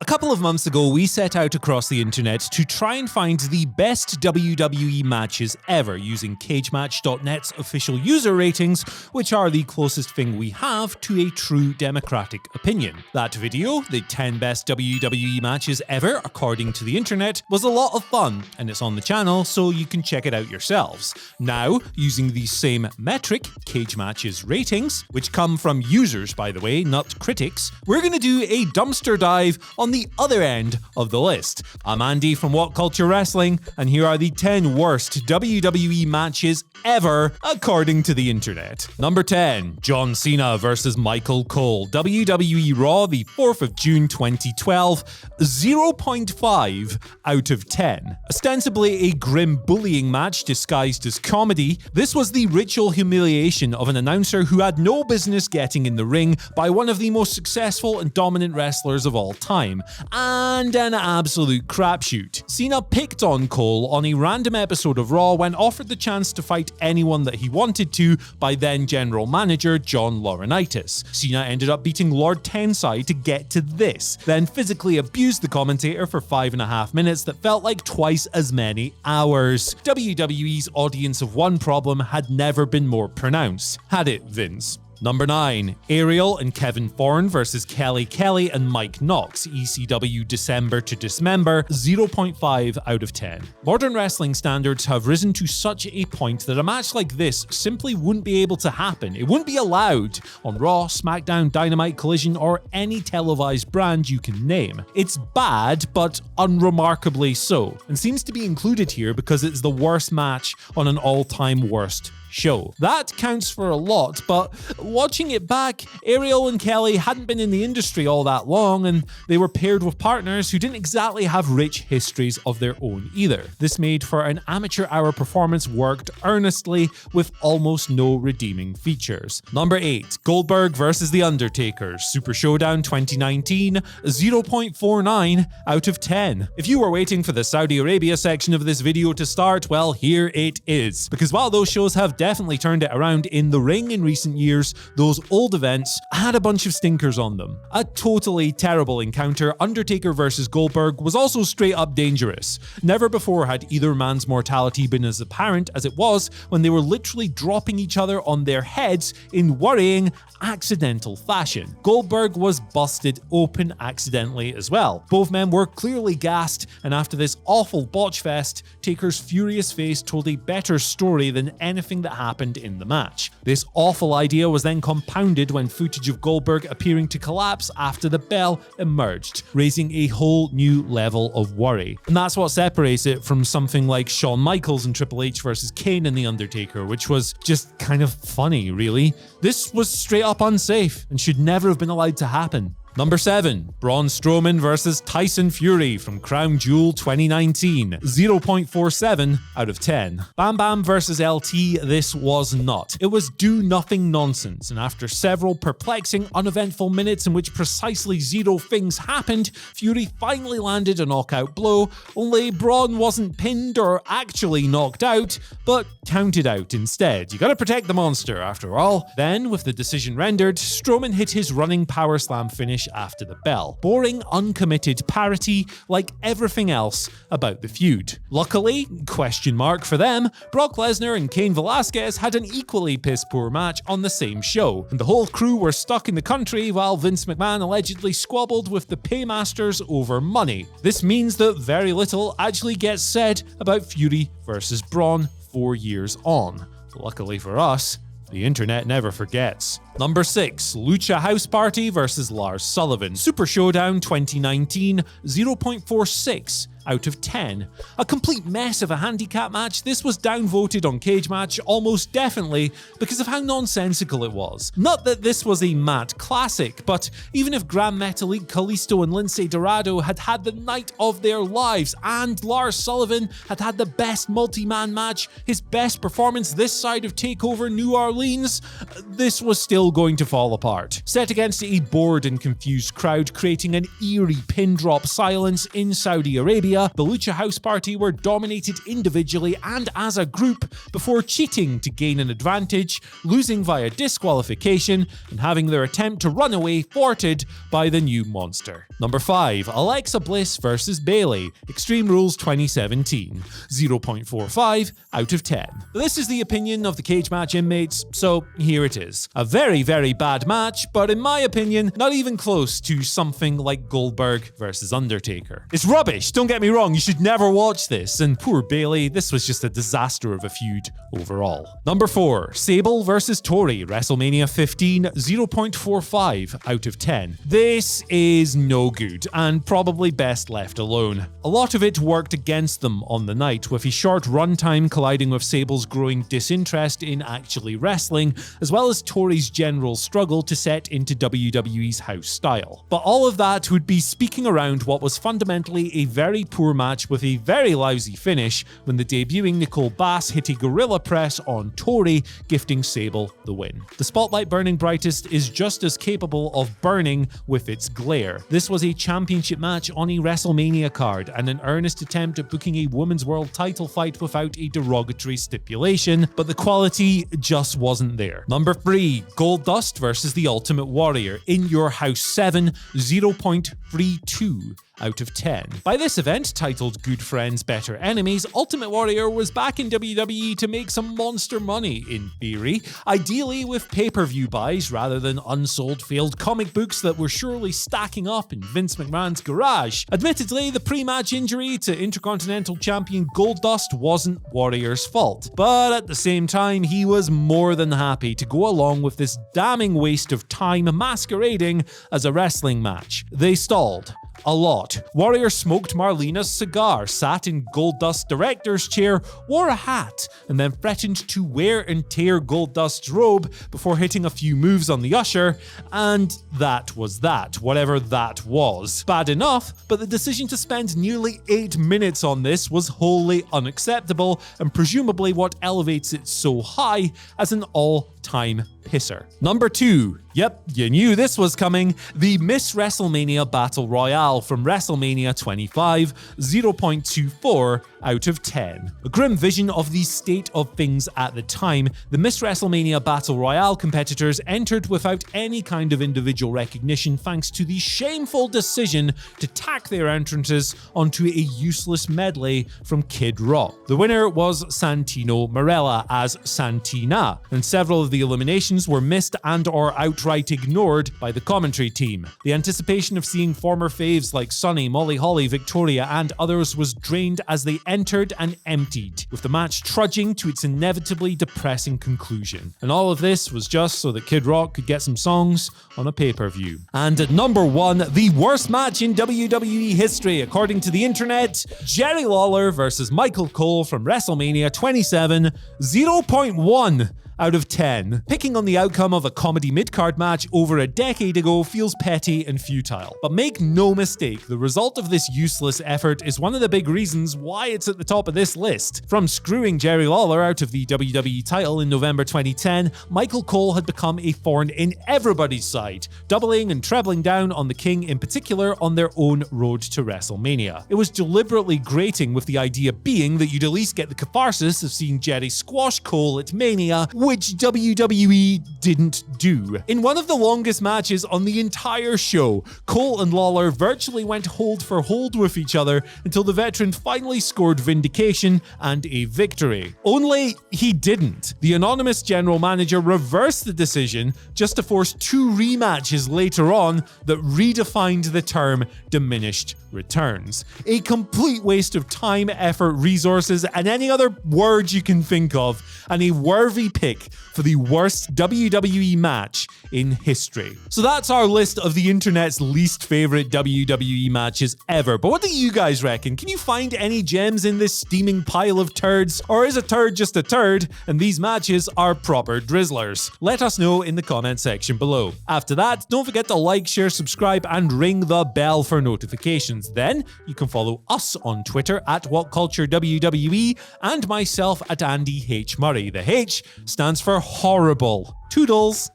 A couple of months ago, we set out across the internet to try and find the best WWE matches ever using CageMatch.net's official user ratings, which are the closest thing we have to a true democratic opinion. That video, the 10 best WWE matches ever according to the internet, was a lot of fun, and it's on the channel so you can check it out yourselves. Now, using the same metric, CageMatch's ratings, which come from users by the way, not critics, we're going to do a dumpster dive on the other end of the list. I'm Andy from What Culture Wrestling, and here are the 10 worst WWE matches ever according to the internet. Number 10, John Cena vs. Michael Cole, WWE Raw, the 4th of June 2012, 0.5 out of 10. Ostensibly a grim bullying match disguised as comedy, this was the ritual humiliation of an announcer who had no business getting in the ring by one of the most successful and dominant wrestlers of all time, and an absolute crapshoot. Cena picked on Cole on a random episode of Raw when offered the chance to fight anyone that he wanted to by then general manager John Laurinaitis. Cena ended up beating Lord Tensai to get to this, then physically abused the commentator for 5.5 minutes that felt like twice as many hours. WWE's audience of one problem had never been more pronounced. Had it, Vince? Number 9, Ariel and Kevin Thorne vs. Kelly Kelly and Mike Knox, ECW December to Dismember, 0.5 out of 10. Modern wrestling standards have risen to such a point that a match like this simply wouldn't be able to happen. It wouldn't be allowed on Raw, SmackDown, Dynamite, Collision, or any televised brand you can name. It's bad, but unremarkably so, and seems to be included here because it's the worst match on an all-time worst show. That counts for a lot, but watching it back, Ariel and Kelly hadn't been in the industry all that long, and they were paired with partners who didn't exactly have rich histories of their own either. This made for an amateur hour performance worked earnestly with almost no redeeming features. Number 8, Goldberg vs. The Undertaker, Super Showdown 2019, 0.49 out of 10. If you were waiting for the Saudi Arabia section of this video to start, well, here it is. Because while those shows have definitely turned it around in the ring in recent years, those old events had a bunch of stinkers on them. A totally terrible encounter, Undertaker vs. Goldberg, was also straight up dangerous. Never before had either man's mortality been as apparent as it was when they were literally dropping each other on their heads in worrying, accidental fashion. Goldberg was busted open accidentally as well. Both men were clearly gassed, and after this awful botch fest, Taker's furious face told a better story than anything that happened in the match. This awful idea was then compounded when footage of Goldberg appearing to collapse after the bell emerged, raising a whole new level of worry. And that's what separates it from something like Shawn Michaels and Triple H versus Kane and The Undertaker, which was just kind of funny, really. This was straight up unsafe and should never have been allowed to happen. Number 7, Braun Strowman vs. Tyson Fury from Crown Jewel 2019, 0.47 out of 10. Bam Bam vs. LT, this was not. It was do-nothing nonsense, and after several perplexing, uneventful minutes in which precisely zero things happened, Fury finally landed a knockout blow, only Braun wasn't pinned or actually knocked out, but counted out instead. You gotta protect the monster, after all. Then, with the decision rendered, Strowman hit his running power slam finish after the bell. Boring, uncommitted parity like everything else about the feud. Luckily, question mark for them, Brock Lesnar and Cain Velasquez had an equally piss-poor match on the same show, and the whole crew were stuck in the country while Vince McMahon allegedly squabbled with the paymasters over money. This means that very little actually gets said about Fury versus Braun 4 years on. Luckily for us, the internet never forgets. Number 6, Lucha House Party vs. Lars Sullivan, Super Showdown 2019, 0.46 out of 10. A complete mess of a handicap match, this was downvoted on Cage Match almost definitely because of how nonsensical it was. Not that this was a mat classic, but even if Gran Metalik, Kalisto and Lince Dorado had had the night of their lives and Lars Sullivan had had the best multi-man match, his best performance this side of TakeOver New Orleans, this was still going to fall apart. Set against a bored and confused crowd creating an eerie pin drop silence in Saudi Arabia, WrestleMania, the Lucha House Party were dominated individually and as a group before cheating to gain an advantage, losing via disqualification, and having their attempt to run away thwarted by the new monster. Number 5. Alexa Bliss vs Bayley, Extreme Rules 2017, 0.45 out of 10. This is the opinion of the cage match inmates, so here it is. A very, very bad match, but in my opinion, not even close to something like Goldberg vs Undertaker. It's rubbish, don't get me wrong, you should never watch this, and poor Bayley, this was just a disaster of a feud overall. Number 4. Sable vs Tori, WrestleMania 15, 0.45 out of 10. This is no good, and probably best left alone. A lot of it worked against them on the night, with a short runtime colliding with Sable's growing disinterest in actually wrestling, as well as Tori's general struggle to set into WWE's house style. But all of that would be speaking around what was fundamentally a very poor match with a very lousy finish when the debuting Nicole Bass hit a gorilla press on Tori, gifting Sable the win. The spotlight burning brightest is just as capable of burning with its glare. This was a championship match on a WrestleMania card and an earnest attempt at booking a women's world title fight without a derogatory stipulation, but the quality just wasn't there. Number 3. Goldust vs the Ultimate Warrior, In Your House 7, 0.32 out of 10. By this event, titled Good Friends, Better Enemies, Ultimate Warrior was back in WWE to make some monster money, in theory, ideally with pay-per-view buys rather than unsold failed comic books that were surely stacking up in Vince McMahon's garage. Admittedly, the pre-match injury to Intercontinental Champion Goldust wasn't Warrior's fault, but at the same time, he was more than happy to go along with this damning waste of time masquerading as a wrestling match. They stalled. A lot. Warrior smoked Marlena's cigar, sat in Goldust's director's chair, wore a hat, and then threatened to wear and tear Goldust's robe before hitting a few moves on the usher, and that was that, whatever that was. Bad enough, but the decision to spend nearly 8 minutes on this was wholly unacceptable, and presumably what elevates it so high as an all-time pisser. Number 2. Yep, you knew this was coming. The Miss WrestleMania Battle Royale from WrestleMania 25, 0.24 out of 10. A grim vision of the state of things at the time, the Miss WrestleMania Battle Royale competitors entered without any kind of individual recognition thanks to the shameful decision to tack their entrances onto a useless medley from Kid Rock. The winner was Santino Marella as Santina, and several of the eliminations were missed and or outright ignored by the commentary team. The anticipation of seeing former faves like Sunny, Molly Holly, Victoria and others was drained as they entered and emptied, with the match trudging to its inevitably depressing conclusion. And all of this was just so that Kid Rock could get some songs on a pay-per-view. And at number 1, the worst match in WWE history, according to the internet, Jerry Lawler versus Michael Cole from WrestleMania 27, 0.1 out of 10. Picking on the outcome of a comedy mid-card match over a decade ago feels petty and futile. But make no mistake, the result of this useless effort is one of the big reasons why it's at the top of this list. From screwing Jerry Lawler out of the WWE title in November 2010, Michael Cole had become a thorn in everybody's side, doubling and trebling down on the King in particular on their own road to WrestleMania. It was deliberately grating, with the idea being that you'd at least get the catharsis of seeing Jerry squash Cole at Mania, which WWE didn't do. In one of the longest matches on the entire show, Cole and Lawler virtually went hold for hold with each other until the veteran finally scored vindication and a victory. Only he didn't. The anonymous general manager reversed the decision just to force 2 rematches later on that redefined the term diminished returns. A complete waste of time, effort, resources, and any other word you can think of, and a worthy pick for the worst WWE match in history. So that's our list of the internet's least favorite WWE matches ever. But what do you guys reckon? Can you find any gems in this steaming pile of turds? Or is a turd just a turd and these matches are proper drizzlers? Let us know in the comment section below. After that, don't forget to like, share, subscribe, and ring the bell for notifications. Then you can follow us on Twitter at WhatCultureWWE and myself at Andy H. Murray. The H stands for horrible. Toodles!